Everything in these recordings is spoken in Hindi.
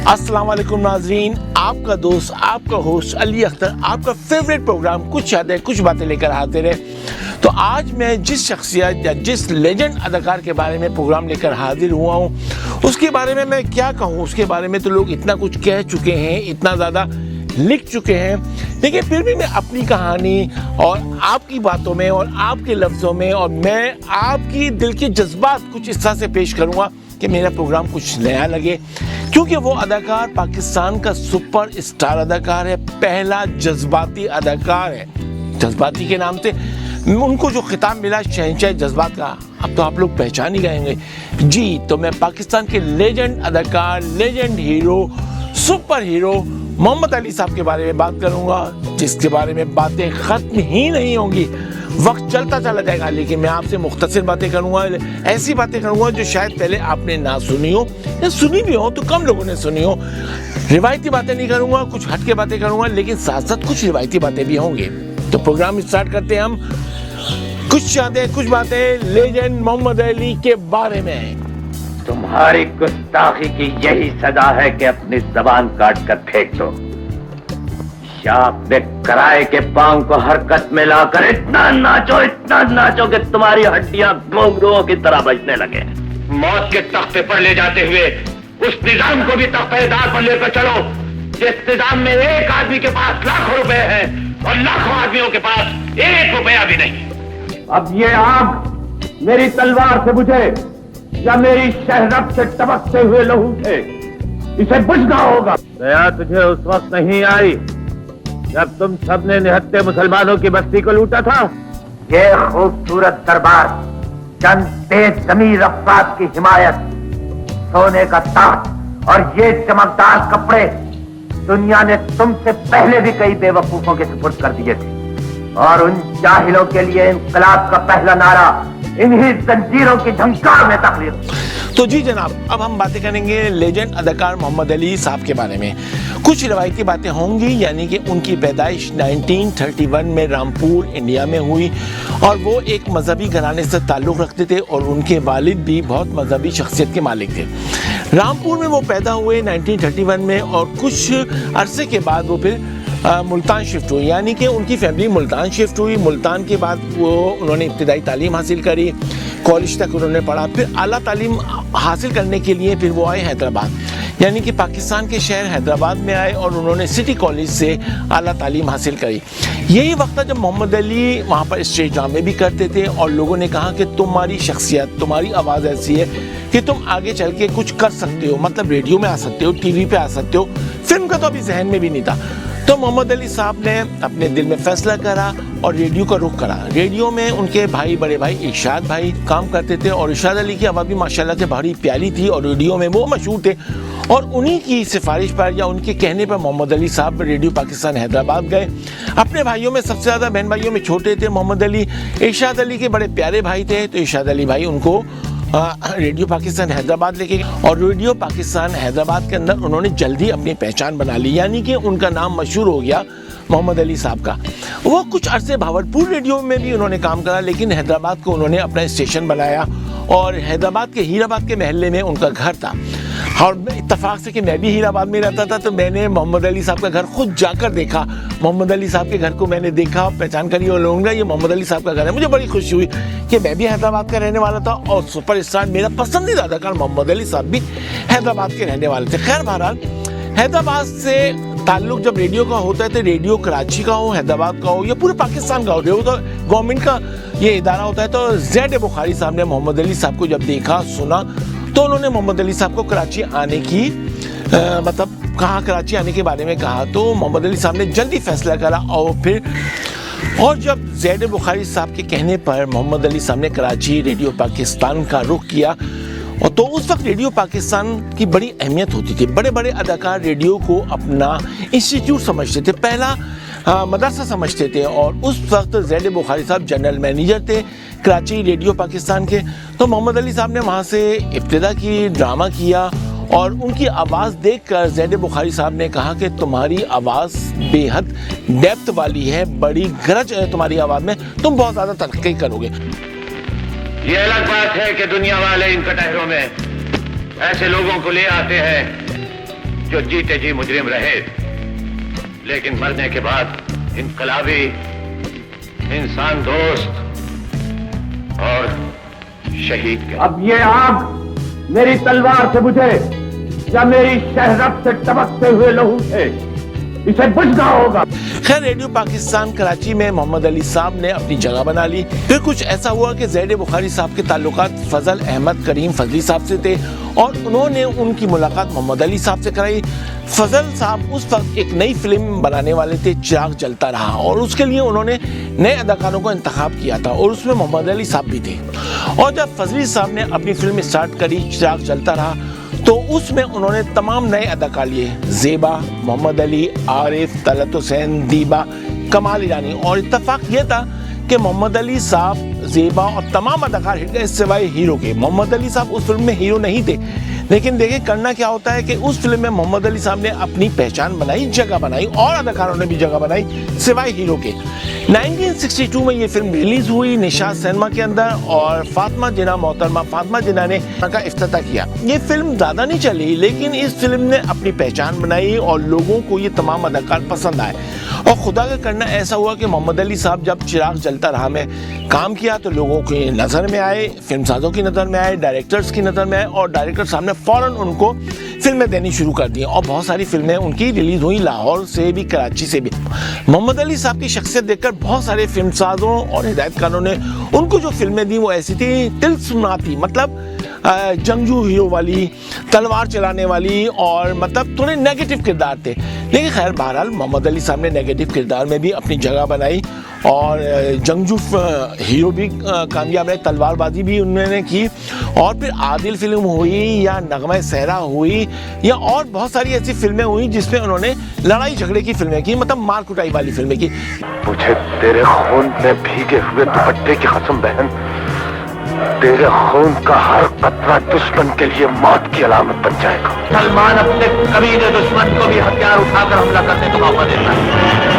अस्सलाम वालेकुम नाजरीन, आपका दोस्त आपका होस्ट अली अख्तर आपका फेवरेट प्रोग्राम कुछ यादें कुछ बातें लेकर हाजिर है। तो आज मैं जिस शख्सियत या जिस लेजेंड अदाकार के बारे में प्रोग्राम लेकर हाजिर हुआ हूँ उसके बारे में मैं क्या कहूँ। उसके बारे में तो लोग इतना कुछ कह चुके हैं, इतना ज़्यादा लिख चुके हैं, लेकिन फिर भी मैं अपनी कहानी और आपकी बातों में और आपके लफ्ज़ों में और मैं आपकी दिल के जज्बात कुछ इस तरह से पेश करूँगा कि मेरा प्रोग्राम कुछ नया लगे, क्योंकि वो अदाकार पाकिस्तान का सुपर स्टार अदाकार है, पहला जज्बाती अदाकार है। जज्बाती के नाम से उनको जो खिताब मिला शहंशाह जज्बात का, अब तो आप लोग पहचान ही गएंगे जी। तो मैं पाकिस्तान के लेजेंड अदाकार, legend hero, super hero Mohammad Ali साहब के बारे में बात करूंगा, जिसके बारे में बातें खत्म ही नहीं होंगी, वक्त चलता चला जाएगा। लेकिन मैं आपसे मुख्तसर बातें करूंगा, ऐसी बातें करूंगा जो शायद पहले आपने ना सुनी हो या सुनी भी हो तो कम लोगों ने सुनी हो। रिवायती बातें नहीं करूंगा, कुछ हट के बातें करूंगा, लेकिन साथ साथ कुछ रिवायती बातें भी होंगी। तो प्रोग्राम स्टार्ट करते हैं हम कुछ यादें कुछ बातें लेजेंड मोहम्मद अली के बारे में। तुम्हारी गुस्ताखी की यही सजा है कि अपनी जबान काट कर फेंक दो, या अपने कराए के पांव को हरकत में लाकर इतना नाचो कि तुम्हारी हड्डियां घुंघरुओं की तरह बजने लगे। मौत के तख्ते पर ले जाते हुए उस निजाम को भी तख्तेदार पर लेकर चलो जिस निजाम में एक आदमी के पास लाखों रुपए हैं और लाखों आदमियों के पास एक रुपया भी नहीं। अब ये आग मेरी तलवार से बुझे या मेरी शहरब से टपकते हुए लहू से, इसे बुझना होगा। दया तुझे उस वक्त नहीं आई जब तुम सबने निहत्थे मुसलमानों की बस्ती को लूटा था। ये खूबसूरत दरबार, चंद तेज जमीर अफराद की हिमायत, सोने का ताज और ये चमकदार कपड़े दुनिया ने तुमसे पहले भी कई बेवकूफों के सुपुर्द कर दिए थे, और उन जाहिलों के लिए इंकलाब का पहला नारा इन्हीं जंजीरों की झंकार में तकलीफ। तो जी जनाब, अब हम बातें करेंगे लेजेंड अदाकार मोहम्मद अली साहब के बारे में। कुछ रिवायती बातें होंगी, यानी कि उनकी पैदाइश 1931 में रामपुर इंडिया में हुई और वो एक मजहबी घराने से ताल्लुक़ रखते थे और उनके वालिद भी बहुत मजहबी शख्सियत के मालिक थे। रामपुर में वो पैदा हुए 1931 में और कुछ अरसे के बाद वो फिर मुल्तान शिफ्ट हुई, यानी कि उनकी फैमिली मुल्तान शिफ्ट हुई। मुल्तान के बाद वो उन्होंने इब्तिदाई तालीम हासिल करी, कॉलेज तक उन्होंने पढ़ा, फिर आला तालीम हासिल करने के लिए फिर वो आए हैदराबाद, यानी कि पाकिस्तान के शहर हैदराबाद में आए और उन्होंने सिटी कॉलेज से आला तालीम हासिल करी। यही वक्त था जब मोहम्मद अली वहाँ पर स्टेज ड्रामे भी करते थे और लोगों ने कहा कि तुम्हारी शख्सियत, तुम्हारी आवाज़ ऐसी है कि तुम आगे चल के कुछ कर सकते हो, मतलब रेडियो में आ सकते हो, टीवी पे आ सकते हो। फिल्म का तो अभी जहन में भी नहीं था। तो मोहम्मद अली साहब ने अपने दिल में फैसला करा और रेडियो का रुख करा। रेडियो में उनके भाई, बड़े भाई इरशाद भाई काम करते थे और इरशाद अली की आवाज़ भी माशाल्लाह से बड़ी प्यारी थी और रेडियो में वो मशहूर थे। और उन्हीं की सिफारिश पर या उनके कहने पर मोहम्मद अली साहब रेडियो पाकिस्तान हैदराबाद गए। अपने भाइयों में सबसे ज़्यादा बहन भाइयों में छोटे थे मोहम्मद अली। इरशाद अली के बड़े प्यारे भाई थे, तो इरशाद अली भाई उनको रेडियो पाकिस्तान हैदराबाद लेके गए और रेडियो पाकिस्तान हैदराबाद के अंदर उन्होंने जल्दी अपनी पहचान बना ली, यानी कि उनका नाम मशहूर हो गया मोहम्मद अली साहब का। वो कुछ अरसे भावलपुर रेडियो में भी उन्होंने काम करा, लेकिन हैदराबाद को उन्होंने अपना स्टेशन बनाया और हैदराबाद के हीराबाद के महल्ले में उनका घर था। और इत्तफाक से कि मैं भी हीराबाद में रहता था, तो मैंने मोहम्मद अली साहब का घर खुद जाकर देखा। मोहम्मद अली साहब के घर को मैंने देखा, पहचान करी और लोगों ये मोहम्मद अली साहब का घर है। मुझे बड़ी खुशी हुई कि मैं भी हैदराबाद का रहने वाला था और सुपरस्टार मेरा पसंदीदा अदाकार मोहम्मद अली साहब भी हैदराबाद के रहने वाले थे। खैर बहरहाल, हैदराबाद से ताल्लुक जब रेडियो का होता है तो रेडियो कराची का हो, हैदराबाद का हो या पूरे पाकिस्तान का हो, रेडियो तो गवर्नमेंट का ये इदारा होता है। तो ज़ैड बुखारी साहब ने मोहम्मद अली साहब को जब देखा, सुना, तो उन्होंने मोहम्मद अली साहब को कराची आने की मतलब कहा, कराची आने के बारे में कहा। तो मोहम्मद अली साहब ने जल्दी फैसला करा और जब ज़ैड बुखारी साहब के कहने पर मोहम्मद अली साहब ने कराची रेडियो पाकिस्तान का रुख किया। और तो उस वक्त रेडियो पाकिस्तान की बड़ी अहमियत होती थी। बड़े बड़े अदाकार रेडियो को अपना इंस्टीट्यूट समझते थे, पहला मदरसा समझते थे। और उस वक्त ज़ैड बुखारी साहब जनरल मैनेजर थे कराची रेडियो पाकिस्तान के। तो मोहम्मद अली साहब ने वहाँ से इब्तिदा की, ड्रामा किया और उनकी आवाज़ देखकर ज़ैड बुखारी साहब ने कहा कि तुम्हारी आवाज़ बेहद डेप्थ वाली है, बड़ी गरज है तुम्हारी आवाज़ में, तुम बहुत ज़्यादा तरक्की करोगे। ये अलग बात है कि दुनिया वाले इन कटहरों में ऐसे लोगों को ले आते हैं जो जीते जी मुजरिम रहे, लेकिन मरने के बाद इनकलाबी, इंसान दोस्त और शहीद के। अब ये आग मेरी तलवार से बुझे या मेरी शहरत से टपकते हुए लहू से, इसे बुझना होगा। खैर, रेडियो पाकिस्तान कराची में मोहम्मद अली साहब ने अपनी जगह बना ली। फिर कुछ ऐसा हुआ कि ज़ैद बुखारी साहब के ताल्लुकात फजल अहमद करीम फजली साहब से थे और उन्होंने उनकी मुलाकात मोहम्मद अली साहब से कराई। फजल साहब उस वक्त एक नई फिल्म बनाने वाले थे, चिराग जलता रहा, और उसके लिए उन्होंने नए अदाकारों का इंतखाब किया था और उसमें मोहम्मद अली साहब भी थे। और जब फजली साहब ने अपनी फिल्म स्टार्ट करी चिराग जलता रहा, तो उसमें उन्होंने तमाम नए अदाकार लिए, ज़ेबा, मोहम्मद अली, आरिफ, तलत हुसैन, दीबा, कमाल ईरानी। और इत्तफाक ये था कि मोहम्मद अली साहब, ज़ेबा और तमाम अदाकार हिट गए सिवाय हीरो के। मोहम्मद अली साहब उस फिल्म में हीरो नहीं थे, लेकिन देखिए करना क्या होता है कि उस फिल्म में मोहम्मद अली साहब ने अपनी पहचान बनाई, जगह बनाई और अदाकारों ने भी जगह बनाई सिवाय हीरो के। 1962 में ये फिल्म रिलीज हुई निशात सिनेमा के अंदर और फातिमा जिन्ना, मोहतरमा फातिमा जिन्ना ने का इफ्तिताह किया। ये फिल्म ज़्यादा नहीं चली, लेकिन इस फिल्म ने अपनी पहचान बनाई और लोगों को ये तमाम अदाकार पसंद आए। और खुदा का करना ऐसा हुआ कि मोहम्मद अली साहब जब चिराग जलता रहा में काम किया तो लोगों की नज़र में आए, फिल्मसाजों की नज़र में आए, डायरेक्टर्स की नज़र में आए और डायरेक्टर साहब ने फ़ौरन उनको फिल्में देनी शुरू कर दी और बहुत सारी फिल्में उनकी रिलीज़ हुई, लाहौर से भी, कराची से भी। मोहम्मद अली साहब की शख्सियत देखकर बहुत सारे फिल्मसाजों और हिदायतकारों ने उनको जो फिल्में दी वो ऐसी थी तिलस्माती, मतलब जंगजू हीरो वाली, तलवार चलाने वाली और मतलब थोड़े नेगेटिव किरदार थे। लेकिन खैर बहरहाल मोहम्मद अली साहब ने नेगेटिव किरदार में भी अपनी जगह बनाई और जंगजू हीरो भी कामयाब रहे, तलवारबाजी भी उन्होंने की। और फिर आदिल फिल्म हुई या नगमा सहरा हुई या और बहुत सारी ऐसी फिल्में हुई जिसमें उन्होंने लड़ाई झगड़े की फिल्में की, मतलब मार कुटाई वाली फिल्में की। मुझे तेरे खून में भीगे हुए दुपट्टे की कसम बहन, तेरे खून का हर कतरा दुश्मन के लिए मौत की अलामत बन जाएगा। सलमान अपने कमीने दुश्मन को भी हथियार उठाकर हमला करने का मौका देता है।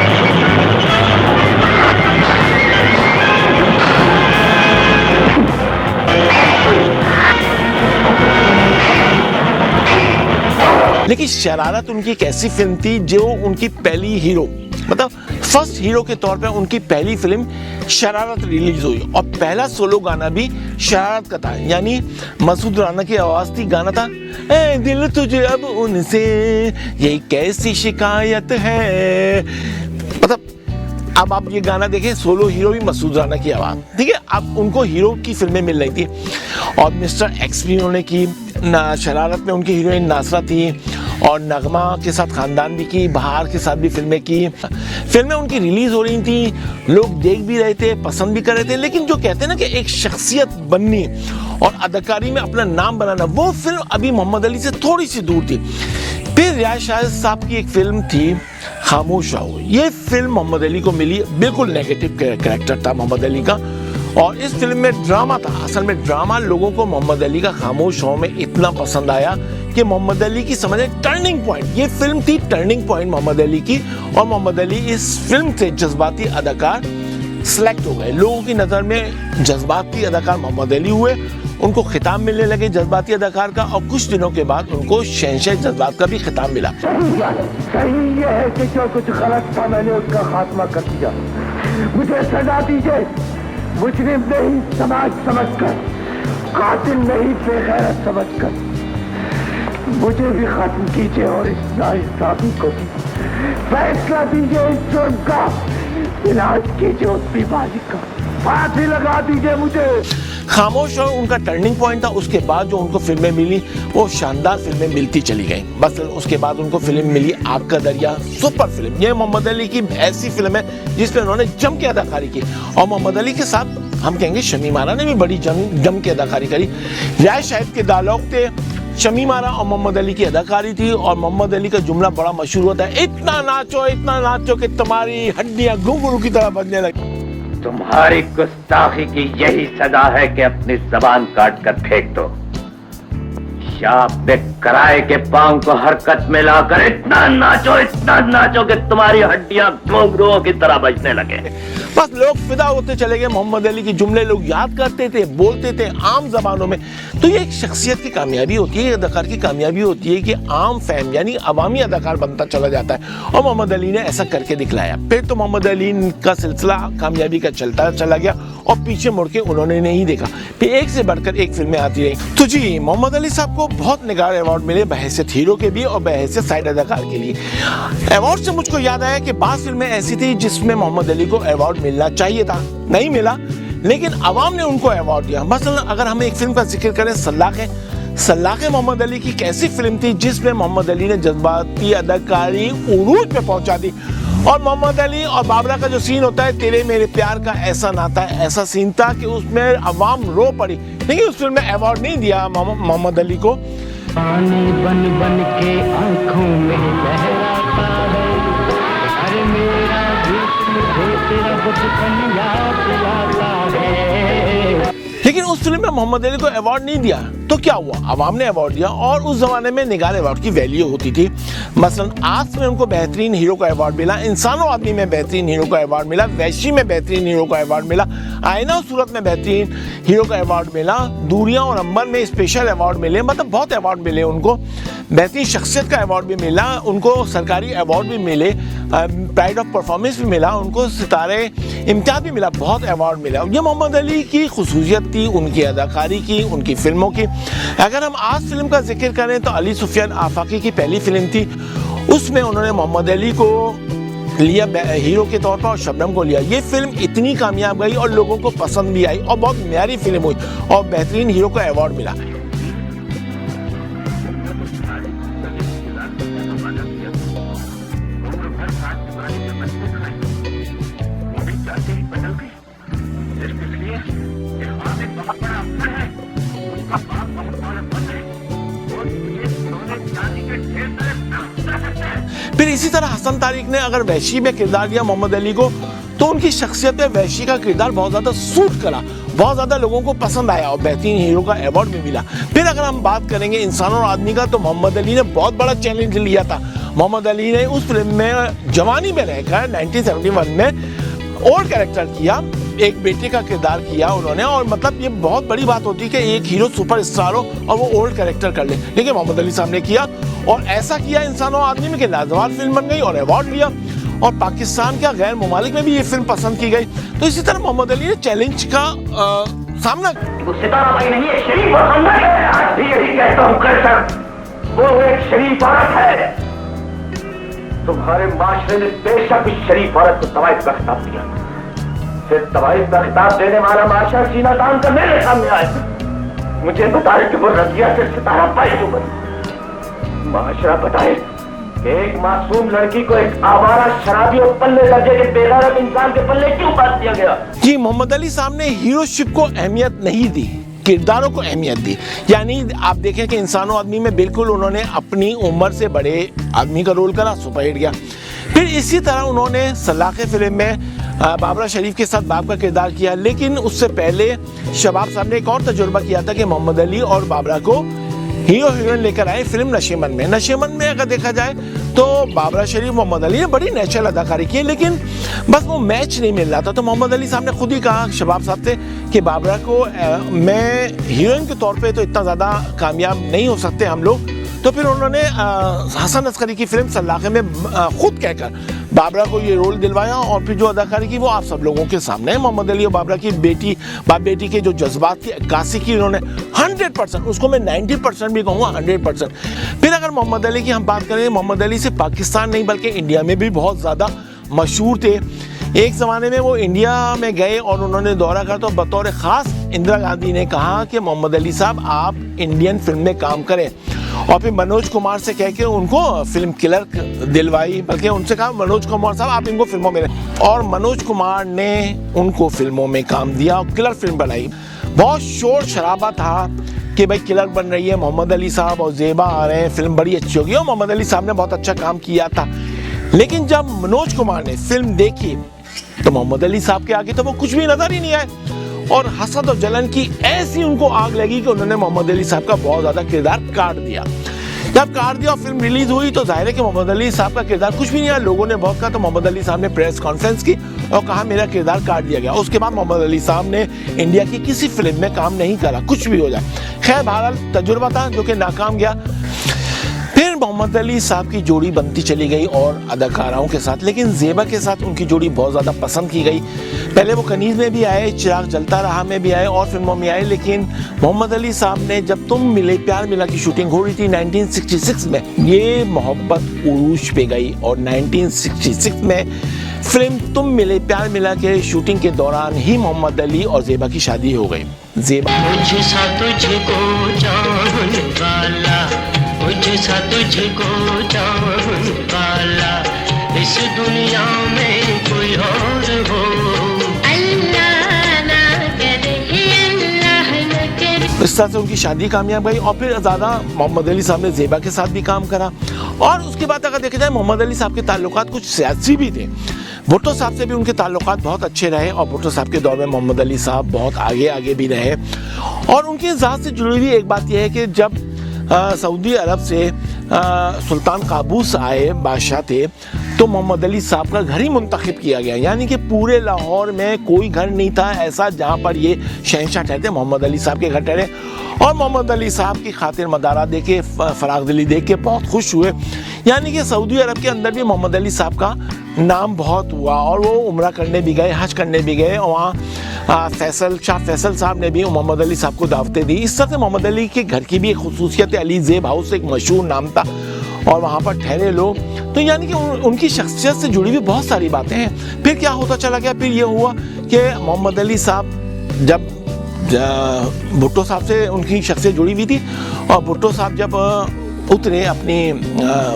लेकिन शरारत उनकी एक ऐसी फिल्म थी जो उनकी पहली हीरो, मतलब फर्स्ट हीरो के तौर पे उनकी पहली फिल्म शरारत रिलीज हुई और पहला सोलो गाना भी शरारत का था, यानी मसूद राना की आवाज थी, गाना था ए दिल तुझे अब उनसे ये कैसी शिकायत है। मतलब अब आप ये गाना देखें, सोलो हीरो भी मसूद राना की आवाज, ठीक है। अब उनको हीरो की फिल्में मिल रही थी और मिस्टर एक्स भी उन्होंने की, शरारत में उनकी हीरोइन नासरा थी और नगमा के साथ खानदान भी की, बहार के साथ भी फिल्में की। फिल्में उनकी रिलीज हो रही थी, लोग देख भी रहे थे, पसंद भी कर रहे थे, लेकिन जो कहते हैं ना कि एक शख्सियत बननी और अदाकारी में अपना नाम बनाना, वो फिल्म अभी मोहम्मद अली से थोड़ी सी दूर थी। फिर रियाज शाह साहब की एक फिल्म थी खामोश रहो। ये फिल्म मोहम्मद अली को मिली, बिल्कुल नेगेटिव कैरेक्टर था मोहम्मद अली का और इस फिल्म में ड्रामा था। असल में ड्रामा लोगों को मोहम्मद अली का खामोश रहो में इतना पसंद आया कि मोहम्मद अली की समझे टर्निंग पॉइंट, ये फिल्म थी टर्निंग पॉइंट मोहम्मद अली की। और मोहम्मद अली इस फिल्म से जज्बाती अदाकार सिलेक्ट हो गए, लोगों की नज़र में जज्बाती अदाकार मोहम्मद अली हुए, उनको खिताब मिलने लगे जज्बाती अदाकार का और कुछ दिनों के बाद उनको शहंशाह जज्बात का भी खिताब मिला। सही ये है कि जो कुछ गलत था मैंने उसका खात्मा कर दिया, मुझे सजा दीजिए, मुजरिम नहीं समाज समझकर, कातिल नहीं बेगैरत समझकर मुझे भी खत्म कीजिए और इस नाइंसाफी को भी फैसला दीजिए, इस जुर्म का इलाज कीजिए, उस बीमारी का फांसी लगा दीजिए मुझे। खामोश और उनका टर्निंग पॉइंट था। उसके बाद जो उनको फिल्में मिली वो शानदार फिल्में मिलती चली गई। बस उसके बाद उनको फिल्म मिली आग का दरिया, सुपर फिल्म। ये मोहम्मद अली की ऐसी फिल्म है जिसमें उन्होंने जम के अदाकारी की और मोहम्मद अली के साथ हम कहेंगे शमीम आरा ने भी बड़ी जम के अदाकारी करी। रियाज शाहिद के डायलॉग थे, शमीम आरा और मोहम्मद अली की अदाकारी थी और मोहम्मद अली का जुमला बड़ा मशहूर होता है, इतना नाचो कि तुम्हारी हड्डियां घुंघरू की तरह बजने लगी। तुम्हारी गुस्ताखी की यही सजा है कि अपनी जबान काट कर फेंक दो। आपने कराए के पांव को हरकत में लाकर इतना नाचो कि तुम्हारी हड्डियां घोंघरुओं की तरह बजने लगे। बस लोग फिदा होते चले गए। मोहम्मद अली के जुमले लोग याद करते थे, बोलते थे आम जबानों में। तो ये एक शख्सियत की कामयाबी होती है, अदाकार की कामयाबी होती है कि आम फैम यानी अवामी अदाकार बनता चला जाता है, और मोहम्मद अली ने ऐसा करके दिखलाया। फिर तो मोहम्मद अली का सिलसिला कामयाबी का चलता चला गया और पीछे मुड़ के उन्होंने नहीं देखा। फिर एक से बढ़कर एक फिल्में आती रही। तो जी मोहम्मद अली साहब को बहुत निगार अवार्ड मिले, बहैसियत हीरो के भी और बहैसियत साइड अदाकार के लिए। अवार्ड से मुझको याद आया कि बात फिल्में ऐसी थी जिसमें मोहम्मद अली को अवार्ड मिलना चाहिए था, नहीं मिला, लेकिन अवाम ने उनको अवार्ड दिया। मसलन अगर हम एक फिल्म का जिक्र करें, सल्लाखे मोहम्मद अली की कैसी फिल्म थी जिसमें मोहम्मद अली ने जज्बाती अदाकारी उरूज पे पहुंचा दी। और मोहम्मद अली और बाबरा का जो सीन होता है, तेरे मेरे प्यार का ऐसा नाता है, ऐसा सीन था कि उसमें अवाम रो पड़ी, लेकिन उस फिल्म में अवार्ड नहीं दिया मोहम्मद अली को। पानी बन बन के आंखों में लहराता है, अरे मेरा दिल तेरा बचपन याद लाता है। लेकिन उस फिल्म में मोहम्मद अली को अवार्ड नहीं दिया, तो क्या हुआ, अवाम ने अवार्ड दिया। और उस जमाने में निगार अवार्ड की वैल्यू होती थी। मसलन आस में उनको बेहतरीन हीरो का अवार्ड मिला, इंसानों आदमी में बेहतरीन हीरो का अवार्ड मिला, वैशी में बेहतरीन हीरो का अवार्ड मिला, आईना और सूरत में बेहतरीन हीरो का अवार्ड मिला, दूरियां और अंबर में स्पेशल अवार्ड मिले, मतलब बहुत अवार्ड मिले उनको। बेहतरीन शख्सियत का अवार्ड भी मिला उनको, सरकारी अवार्ड भी मिले, प्राइड ऑफ परफॉर्मेंस भी मिला उनको, सितारे इम्तियाज भी मिला, बहुत अवार्ड मिला। ये मोहम्मद अली की खुसूसियत थी, उनकी अदाकारी की, उनकी फिल्मों की। अगर हम आज फिल्म का जिक्र करें तो अली सुफियान आफाकी की पहली फिल्म थी, उसमें उन्होंने मोहम्मद अली को लिया हीरो के तौर पर और शबनम को लिया। ये फिल्म इतनी कामयाब गई और लोगों को पसंद भी आई और बहुत म्यारी फिल्म हुई और बेहतरीन हीरो का अवार्ड मिला। फिर इसी तरह हसन तारिक ने अगर वैशी में किरदार दिया मोहम्मद अली को, तो उनकी शख्सियत में वैशी का किरदार बहुत ज़्यादा सूट करा, बहुत ज़्यादा लोगों को पसंद आया और बेहतरीन हीरो का अवार्ड भी मिला। फिर अगर हम बात करेंगे इंसान और आदमी का, तो मोहम्मद अली ने बहुत बड़ा चैलेंज लिया था। मोहम्मद अली ने उस फिल्म में जवानी में रहकर 1971 में ओल्ड कैरेक्टर किया, एक बेटे का किरदार किया उन्होंने। और मतलब ये बहुत बड़ी बात होती है कि एक हीरो सुपर स्टार हो और वो ओल्ड कैरेक्टर कर ले, लेकिन मोहम्मद अली साहब ने किया और ऐसा किया इंसान और आदमी में कि लाजवाब फिल्म बन गई और अवार्ड लिया। और पाकिस्तान के गैर मुमालिक में भी ये फिल्म पसंद की गई। तो इसी तरह मोहम्मद अली ने चैलेंज का सामना। वो सितारा भाई नहीं है, शरीफ और सुंदर है। आज भी यही कहता हूँ कैसर, वो एक शरीफ औरत है। तुम्हारे माशरे ने बेशक इस शरीफ औरत को तवाइफ का खिताब दिया, फिर तवाइफ का खिताब देने वाला माशरा सीना तान कर मेरे सामने आए, मुझे बताए कि वो रजिया से सितारा भाई क्यों बनी। माशरा बताए एक मासूम लड़की को एक आवारा शराबी और पल्ले दर्जे के बेगैरत इंसान के पल्ले क्यों बांध दिया गया। जी मोहम्मद अली साहब ने हीरोशिप को अहमियत नहीं दी, किरदारों को अहमियत दी। यानी आप देखें कि इंसानों आदमी में बिल्कुल उन्होंने अपनी उम्र से बड़े आदमी का रोल करा, सुपरहिट गया। फिर इसी तरह उन्होंने सलाखे फिल्म में बाबरा शरीफ के साथ बाप का किरदार किया। लेकिन उससे पहले शबाब साहब ने एक और तजुर्बा किया था कि मोहम्मद अली और बाबरा को हीरो हीरोइन लेकर आए फिल्म नशेमन में। नशेमन में अगर देखा जाए तो बाबरा शरीफ मोहम्मद अली ने बड़ी नेचुरल अदाकारी की, लेकिन बस वो मैच नहीं मिल रहा था। तो मोहम्मद अली साहब ने खुद ही कहा शबाब साहब से कि बाबरा को मैं हीरोइन के तौर पे तो इतना ज़्यादा कामयाब नहीं हो सकते हम लोग। तो फिर उन्होंने हसन अस्करी की फिल्म सल्लाखे में खुद कहकर बाबरा को ये रोल दिलवाया और फिर जो अदाकारी की वो आप सब लोगों के सामने है। मोहम्मद अली और बाबरा की बाप बेटी के जो जज्बात की अक्कासी की उन्होंने 100%, उसको मैं 90% भी कहूँगा, 100%। फिर अगर मोहम्मद अली की हम बात करें, मोहम्मद अली से पाकिस्तान नहीं बल्कि इंडिया में भी बहुत ज़्यादा मशहूर थे। एक ज़माने में वो इंडिया में गए और उन्होंने दौरा करा, तो बतौर ख़ास इंदिरा गांधी ने कहा कि मोहम्मद अली साहब आप इंडियन फिल्म में काम करें। और फिर मनोज कुमार से कह के उनको फिल्म किलर दिलवाई, बल्कि उनसे कहा मनोज कुमार साहब आप इनको फिल्मों में, और मनोज कुमार ने उनको फिल्मों में काम दिया और किलर फिल्म बनाई। बहुत शोर शराबा था कि भाई किलर बन रही है, मोहम्मद अली साहब और ज़ेबा आ रहे हैं, फिल्म बड़ी अच्छी होगी। और मोहम्मद अली साहब ने बहुत अच्छा काम किया था। लेकिन जब मनोज कुमार ने फिल्म देखी तो मोहम्मद अली साहब के आगे तो वो कुछ भी नजर ही नहीं आए। और हसद और जलन की ऐसी उनको आग लगी कि उन्होंने मोहम्मद अली साहब का बहुत ज्यादा किरदार काट दिया। जब काट दिया और फिल्म रिलीज हुई तो जाहिर है कि मोहम्मद अली साहब का किरदार कुछ भी नहीं आया, लोगों ने बहुत कहा, तो मोहम्मद अली साहब ने प्रेस कॉन्फ्रेंस की और कहा मेरा किरदार काट दिया गया। उसके बाद मोहम्मद अली साहब ने इंडिया की किसी फिल्म में काम नहीं करा, कुछ भी हो जाए। खैर बहरहाल तजुर्बा था जो कि नाकाम गया। फिर मोहम्मद अली साहब की जोड़ी बनती चली गई और अदाकाराओं के साथ, लेकिन ज़ेबा के साथ उनकी जोड़ी बहुत ज़्यादा पसंद की गई। पहले वो कनीज़ में भी आए, चिराग जलता रहा में भी आए और फिल्मों में आए, लेकिन मोहम्मद अली साहब ने जब तुम मिले प्यार मिला की शूटिंग हो रही थी 1966 में, ये मोहब्बत उरूज पे गई और 1966 में फिल्म तुम मिले प्यार मिला के शूटिंग के दौरान ही मोहम्मद अली और ज़ेबा की शादी हो गई। ज़ेबा मुझसा तुझको चाहने वाला, मुझसा तुझको चाहने वाला, इस दुनिया में कोई और हो, अल्लाह ना करे, अल्लाह ना करे। इस तरह से उनकी शादी कामयाब गई और फिर ज़्यादा मोहम्मद अली साहब ने ज़ेबा के साथ भी काम करा। और उसके बाद अगर देखा जाए मोहम्मद अली साहब के ताल्लुकात कुछ सियासी भी थे। भुट्टो साहब से भी उनके ताल्लुकात बहुत अच्छे रहे और भुट्टो साहब के दौर में मोहम्मद अली साहब बहुत आगे भी रहे। और उनके ज़ात से जुड़ी हुई एक बात यह है कि जब सऊदी अरब से सुल्तान काबूस आए, बादशाह थे, तो मोहम्मद अली साहब का घर ही मुंतखब किया गया। यानी कि पूरे लाहौर में कोई घर नहीं था ऐसा जहाँ पर ये शहंशाह ठहरते, मोहम्मद अली साहब के घर ठहरे। और मोहम्मद अली साहब की खातिर मदारा देख के, फराग दिली देख के बहुत खुश हुए। यानी कि सऊदी अरब के अंदर भी मोहम्मद अली साहब का नाम बहुत हुआ और वो उम्रा करने भी गए, हज करने भी गए। और वहाँ शाह फैसल साहब ने भी मोहम्मद अली साहब को दावतें दी। इस तरह से मोहम्मद अली के घर की भी एक खुसूसियत, अली ज़ेब हाउस एक मशहूर नाम था और वहाँ पर ठहरे लोग। तो यानी कि उनकी शख्सियत से जुड़ी हुई बहुत सारी बातें हैं। फिर क्या होता चला गया, फिर ये हुआ कि मोहम्मद अली साहब जब भुट्टो साहब से उनकी शख्सियत जुड़ी हुई थी और भुट्टो साहब जब उतरे अपनी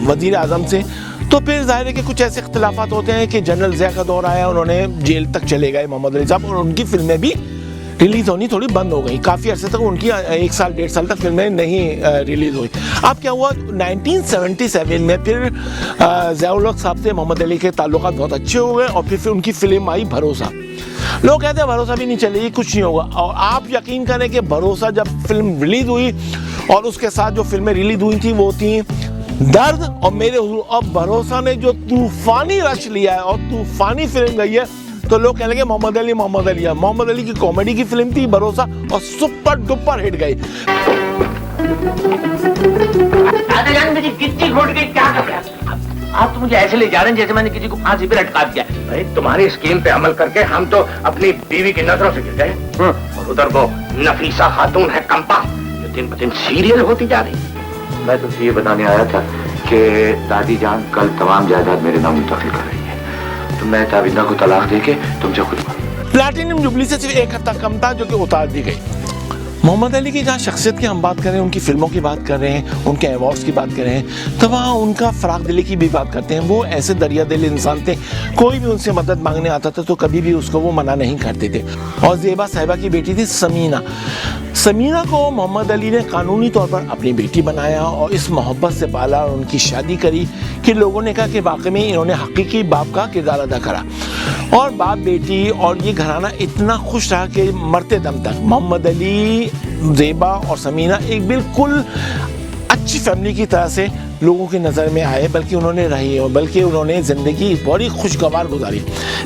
वज़ीर आज़म से, तो फिर जाहिर है कि कुछ ऐसे इख्तिलाफात होते हैं कि जनरल ज़िया का दौर आया, उन्होंने जेल तक चले गए मोहम्मद अली साहब और उनकी फिल्में भी रिलीज़ होनी थोड़ी बंद हो गई। काफ़ी अरसे तक उनकी 1 साल 1.5 साल तक फिल्में नहीं रिलीज़ हुई। अब क्या हुआ, 1977 में फिर ज़िया साहब से मोहम्मद अली के ताल्लुकात बहुत अच्छे हो गए और फिर उनकी फिल्म आई भरोसा। लोग कहते हैं भरोसा भी नहीं चलेगी, कुछ नहीं होगा। और आप यकीन करें कि भरोसा जब फिल्म रिलीज़ हुई और उसके साथ जो फिल्में रिलीज़ हुई थी वो थी दर्द और मेरे हुजूर। और भरोसा ने जो तूफानी रश लिया है और तूफानी फिल्म गई है, तो लोग कहने लगे मोहम्मद अली है। मोहम्मद अली की कॉमेडी की फिल्म थी भरोसा और सुपर डुपर हिट गई। मेरी गिट्टी घोट गई, क्या कर रहे हैं आप? तो मुझे ऐसे ले जा रहे हैं जैसे मैंने किसी को फांसी पे लटका दिया। भाई तुम्हारी स्कीम पे अमल करके हम तो अपनी बीवी की नजरों से गिर गए और उधर वो नफीसा खातून है कंपा जो दिन ब दिन सीरियल होती जा रही। मैं तुमसे ये बताने आया था कि दादी जान कल तमाम जायदाद मेरे नाम मुंतकिल कर रही है, तो मैं ताबिंदा को तलाक देके तुमसे खुद प्लैटिनम जुबली से सिर्फ 1 हफ्ता कम था जो कि उतार दी गई। मोहम्मद अली की जहाँ शख्सियत की हम बात कर रहे हैं, उनकी फिल्मों की बात कर रहे हैं, उनके अवार्ड्स की बात कर रहे हैं, तो वहाँ उनका फराग दिली की भी बात करते हैं। वो ऐसे दरिया दिल इंसान थे, कोई भी उनसे मदद मांगने आता था तो कभी भी उसको वो मना नहीं करते थे। और ज़ेबा साहिबा की बेटी थी समीना को मोहम्मद अली ने कानूनी तौर पर अपनी बेटी बनाया और इस मोहब्बत से पाला और उनकी शादी करी कि लोगों ने कहा कि वाकई में इन्होंने हकीकी बाप का किरदार अदा करा। और बाप बेटी और ये घराना इतना खुश रहा कि मरते दम तक मोहम्मद अली, ज़ेबा और समीना एक बिल्कुल अच्छी फैमिली की तरह से लोगों की नज़र में आए, बल्कि उन्होंने रही और बल्कि उन्होंने ज़िंदगी बड़ी खुशगवार गुजारी।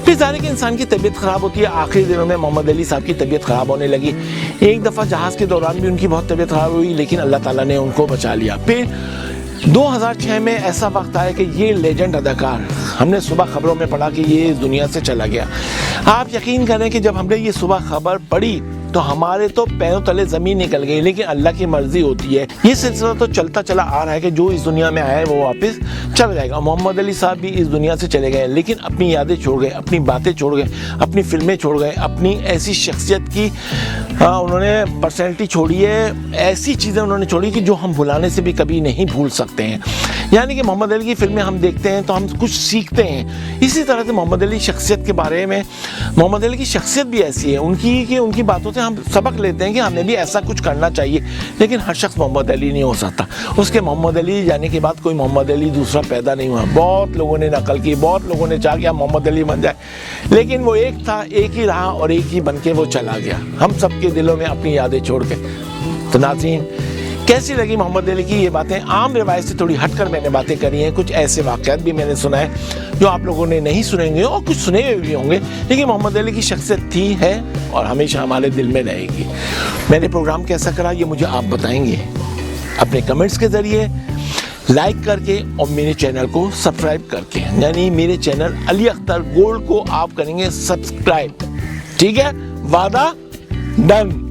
फिर जाने कि इंसान की तबीयत ख़राब होती है। आखिरी दिनों में मोहम्मद अली साहब की तबीयत ख़राब होने लगी। एक दफ़ा जहाज़ के दौरान भी उनकी बहुत तबीयत ख़राब हुई, लेकिन अल्लाह ताला ने उनको बचा लिया। फिर 2006 में ऐसा वक्त आया कि ये लेजेंड अदाकार, हमने सुबह खबरों में पढ़ा कि ये इस दुनिया से चला गया। आप यकीन करें कि जब हमने ये सुबह खबर पढ़ी तो हमारे तो पैरों तले ज़मीन निकल गई, लेकिन अल्लाह की मर्जी होती है। ये सिलसिला तो चलता चला आ रहा है कि जो इस दुनिया में आया है वो वापस चल जाएगा। मोहम्मद अली साहब भी इस दुनिया से चले गए, लेकिन अपनी यादें छोड़ गए, अपनी बातें छोड़ गए, अपनी फिल्में छोड़ गए, अपनी ऐसी शख्सियत की उन्होंने पर्सनैलिटी छोड़ी है, ऐसी चीज़ें उन्होंने छोड़ी कि जो हम भुलाने से भी कभी नहीं भूल सकते हैं। यानी कि मोहम्मद अली की फिल्में हम देखते हैं तो हम कुछ सीखते हैं। इसी तरह से मोहम्मद अली शख्सियत के बारे में, मोहम्मद अली की शख्सियत भी ऐसी है उनकी कि उनकी बातों से हम सबक लेते हैं कि हमें भी ऐसा कुछ करना चाहिए, लेकिन हर शख्स मोहम्मद अली नहीं हो सकता। उसके मोहम्मद अली जाने के बाद कोई मोहम्मद अली दूसरा पैदा नहीं हुआ। बहुत लोगों ने नकल की, बहुत लोगों ने चाहा कि हम मोहम्मद अली बन जाए, लेकिन वो एक था, एक ही रहा और एक ही बन के वो चला गया हम सबके दिलों में अपनी यादें छोड़ के। तो नाज़रीन, कैसी लगी मोहम्मद अली की ये बातें? आम रिवायत से थोड़ी हटकर मैंने बातें करी हैं, कुछ ऐसे वाक़यात भी मैंने सुना है जो आप लोगों ने नहीं सुने होंगे और कुछ सुने हुए भी होंगे, लेकिन मोहम्मद अली की शख्सियत थी, है और हमेशा हमारे दिल में रहेगी। मैंने प्रोग्राम कैसा करा ये मुझे आप बताएंगे अपने कमेंट्स के ज़रिए, लाइक करके और मेरे चैनल को सब्सक्राइब करके, यानी मेरे चैनल अली अख्तर गोल्ड को आप करेंगे सब्सक्राइब। ठीक है, वादा डन।